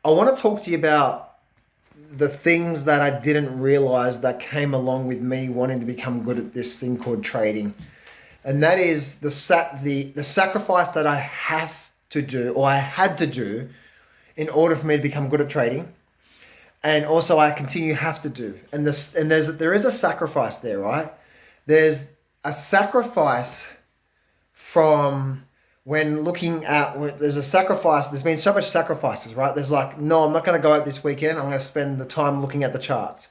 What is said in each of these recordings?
I want to talk to you about the things that I didn't realize that came along with me wanting to become good at this thing called trading. And that is the sacrifice that I have to do, or I had to do, in order for me to become good at trading. And also I continue have to do. There is a sacrifice there, right? There's a sacrifice from there's a sacrifice. There's been so much sacrifices, right? There's like, no, I'm not going to go out this weekend. I'm going to spend the time looking at the charts.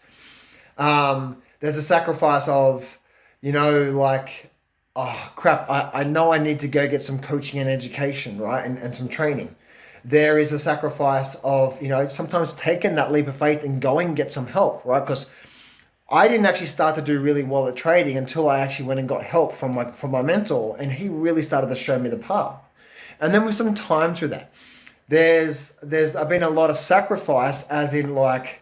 There's a sacrifice of, like, oh crap, I know I need to go get some coaching and education, right? And some training. There is a sacrifice of, sometimes taking that leap of faith and going and get some help, right? Because I didn't actually start to do really well at trading until I actually went and got help from my mentor, and he really started to show me the path. And then with some time through that, there's been a lot of sacrifice, as in like,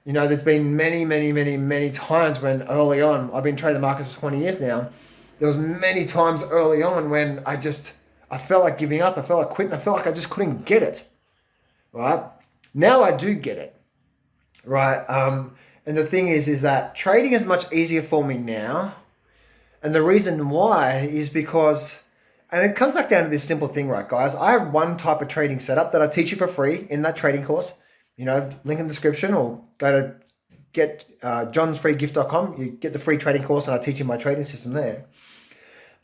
there's been many times when early on, I've been trading the markets for 20 years now. There was many times early on when I felt like giving up. I felt like quitting. I felt like I just couldn't get it, right? Now I do get it, right? And the thing is that trading is much easier for me now. And the reason why is because, and it comes back down to this simple thing, right, guys? I have one type of trading setup that I teach you for free in that trading course. Link in the description, or go to johnsfreegift.com. You get the free trading course and I teach you my trading system there.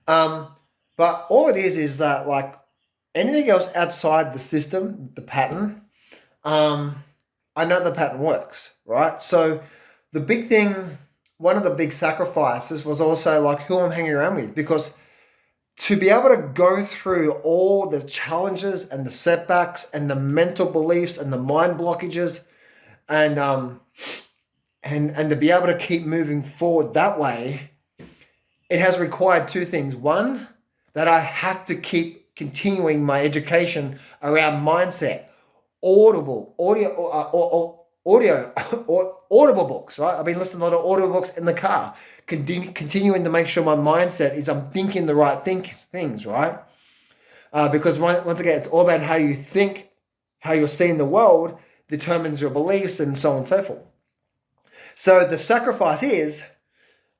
But all it is that, like, anything else outside the system, the pattern, I know the pattern works, right? So the big thing, one of the big sacrifices was also like who I'm hanging around with, because to be able to go through all the challenges and the setbacks and the mental beliefs and the mind blockages and to be able to keep moving forward that way, it has required two things. One, that I have to keep continuing my education around mindset. Audible books, right? I've been listening to a lot of audio books in the car, continuing to make sure my mindset is I'm thinking the right things, right? Because once again, it's all about how you think, how you're seeing the world determines your beliefs, and so on and so forth. So the sacrifice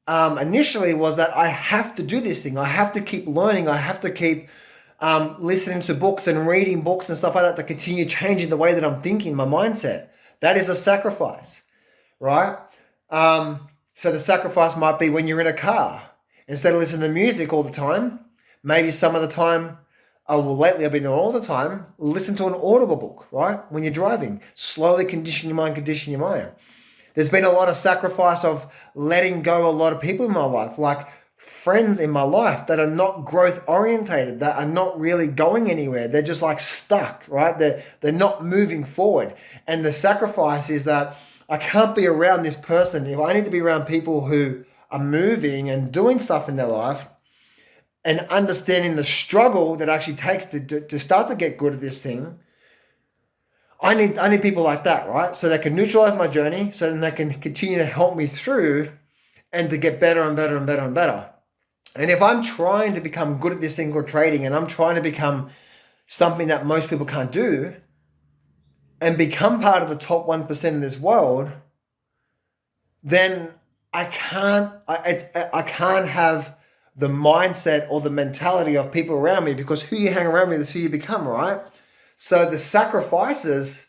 initially was that I have to do this thing. I have to keep learning. I have to keep listening to books and reading books and stuff like that to continue changing the way that I'm thinking, my mindset. That is a sacrifice, right? So the sacrifice might be when you're in a car. Instead of listening to music all the time, maybe some of the time, lately I've been doing all the time, listen to an audible book, right? When you're driving, slowly condition your mind. There's been a lot of sacrifice of letting go a lot of people in my life, like friends in my life that are not growth orientated, that are not really going anywhere. They're just like stuck, right? They're not moving forward. And the sacrifice is that I can't be around this person. If I need to be around people who are moving and doing stuff in their life and understanding the struggle that actually takes to start to get good at this thing, I need people like that, right? So they can neutralize my journey, so then they can continue to help me through and to get better and better and better and better. And if I'm trying to become good at this thing called trading, and I'm trying to become something that most people can't do and become part of the top 1% in this world, then I can't have the mindset or the mentality of people around me, because who you hang around with is who you become, right? So the sacrifices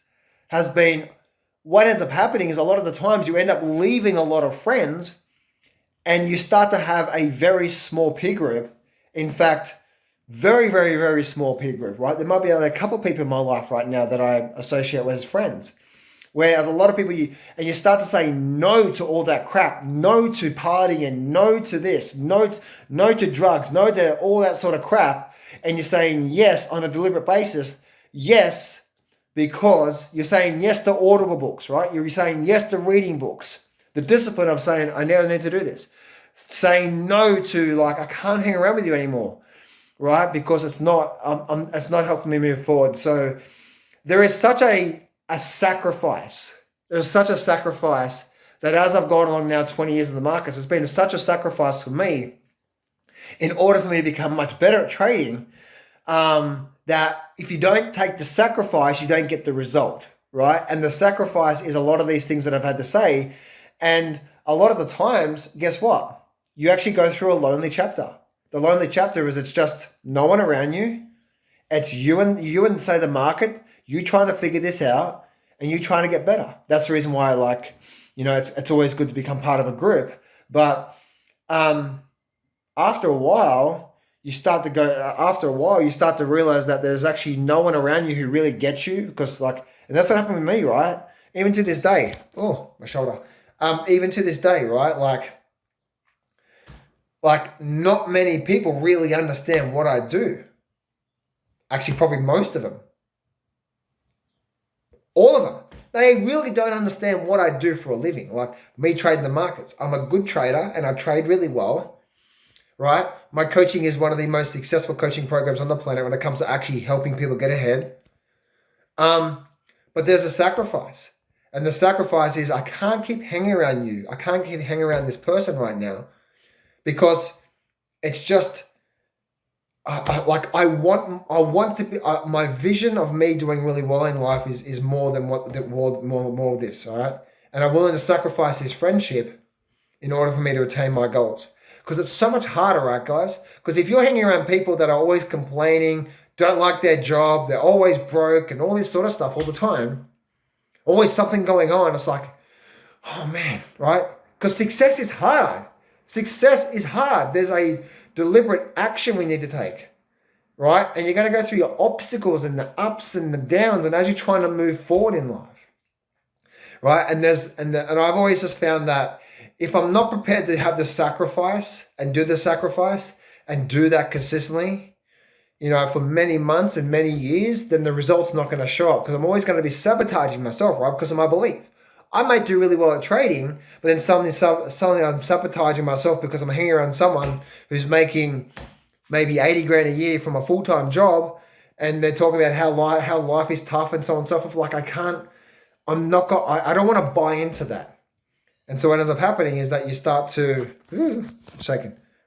has been, what ends up happening is a lot of the times you end up leaving a lot of friends and you start to have a very small peer group. In fact, very, very, very small peer group, right? There might be a couple of people in my life right now that I associate with as friends, where a lot of people, you start to say no to all that crap, no to partying, no to this, no to drugs, no to all that sort of crap. And you're saying yes on a deliberate basis. Yes, because you're saying yes to audible books, right? You're saying yes to reading books. The discipline of saying, I now need to do this. Saying no to, like, I can't hang around with you anymore, right? Because it's not helping me move forward. So there is such a sacrifice. There's such a sacrifice that as I've gone along now 20 years in the markets, it's been such a sacrifice for me in order for me to become much better at trading, that if you don't take the sacrifice, you don't get the result, right? And the sacrifice is a lot of these things that I've had to say. And a lot of the times, guess what? You actually go through a lonely chapter. The lonely chapter is it's just no one around you. It's you and say the market, you trying to figure this out and you trying to get better. That's the reason why it's always good to become part of a group. But after a while, you start to realize that there's actually no one around you who really gets you, because and that's what happened with me, right? Even to this day. Oh, my shoulder. Even to this day, right? Like not many people really understand what I do. Actually, probably most of them. All of them. They really don't understand what I do for a living. Like me trading the markets. I'm a good trader and I trade really well, right? My coaching is one of the most successful coaching programs on the planet when it comes to actually helping people get ahead. But there's a sacrifice. And the sacrifice is I can't keep hanging around you. I can't keep hanging around this person right now because it's just I want to be. My vision of me doing really well in life is more than more of this. All right, and I'm willing to sacrifice this friendship in order for me to attain my goals. Because it's so much harder, right, guys? Because if you're hanging around people that are always complaining, don't like their job, they're always broke, and all this sort of stuff all the time, always something going on. It's like, oh man, right? Because success is hard. Success is hard. There's a deliberate action we need to take, right? And you're going to go through your obstacles and the ups and the downs, and as you're trying to move forward in life, right? And I've always just found that if I'm not prepared to have the sacrifice and do the sacrifice and do that consistently, for many months and many years, then the result's not going to show up because I'm always going to be sabotaging myself, right? Because of my belief. I might do really well at trading, but then suddenly I'm sabotaging myself because I'm hanging around someone who's making maybe 80 grand a year from a full-time job, and they're talking about how life is tough and so on and so forth. Like I don't want to buy into that. And so what ends up happening is that you start to,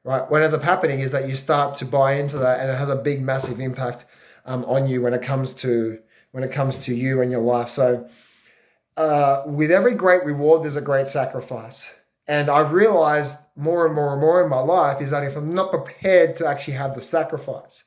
right? What ends up happening is that you start to buy into that, and it has a big, massive impact on you when it comes to you and your life. So with every great reward, there's a great sacrifice. And I've realized more and more and more in my life is that if I'm not prepared to actually have the sacrifice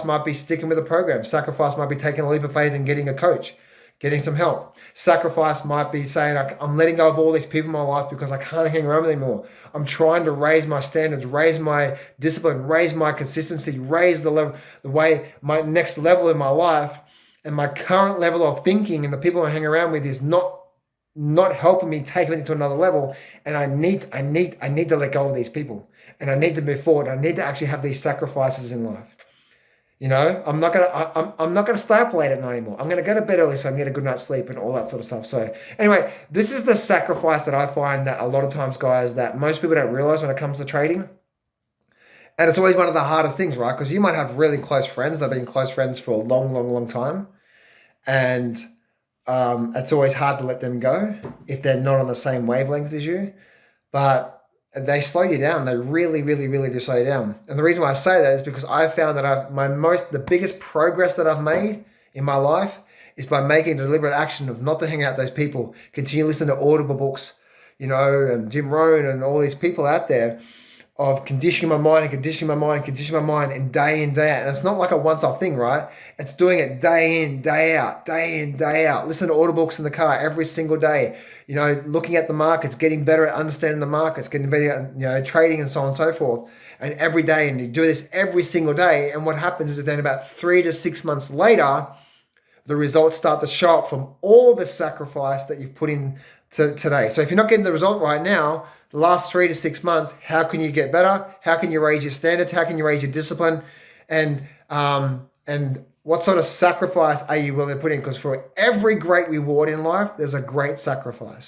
might be sticking with a program. Sacrifice might be taking a leap of faith and getting a coach, getting some help. Sacrifice might be saying, I'm letting go of all these people in my life because I can't hang around anymore. I'm trying to raise my standards, raise my discipline, raise my consistency, raise my next level in my life. And my current level of thinking and the people I hang around with is not helping me take it to another level. And I need to let go of these people, and I need to move forward. I need to actually have these sacrifices in life. I'm not gonna stay up late at night anymore. I'm gonna go to bed early so I can get a good night's sleep and all that sort of stuff. So anyway, this is the sacrifice that I find that a lot of times, guys, that most people don't realize when it comes to trading. And it's always one of the hardest things, right? Because you might have really close friends that have been close friends for a long, long, long time. And it's always hard to let them go if they're not on the same wavelength as you. But they slow you down. They really, really, really do slow you down. And the reason why I say that is because I found that the biggest progress that I've made in my life is by making a deliberate action of not to hang out with those people, continue to listen to Audible books, and Jim Rohn and all these people out there, of conditioning my mind and day in, day out. And it's not like a once-off thing, right? It's doing it day in, day out. Listen to audiobooks in the car every single day. Looking at the markets, getting better at understanding the markets, getting better at, trading and so on and so forth. And every day, and you do this every single day. And what happens is then about 3 to 6 months later, the results start to show up from all the sacrifice that you've put in today. So if you're not getting the result right now, the last 3 to 6 months, how can you get better? How can you raise your standards? How can you raise your discipline? And what sort of sacrifice are you willing to put in? Because for every great reward in life, there's a great sacrifice.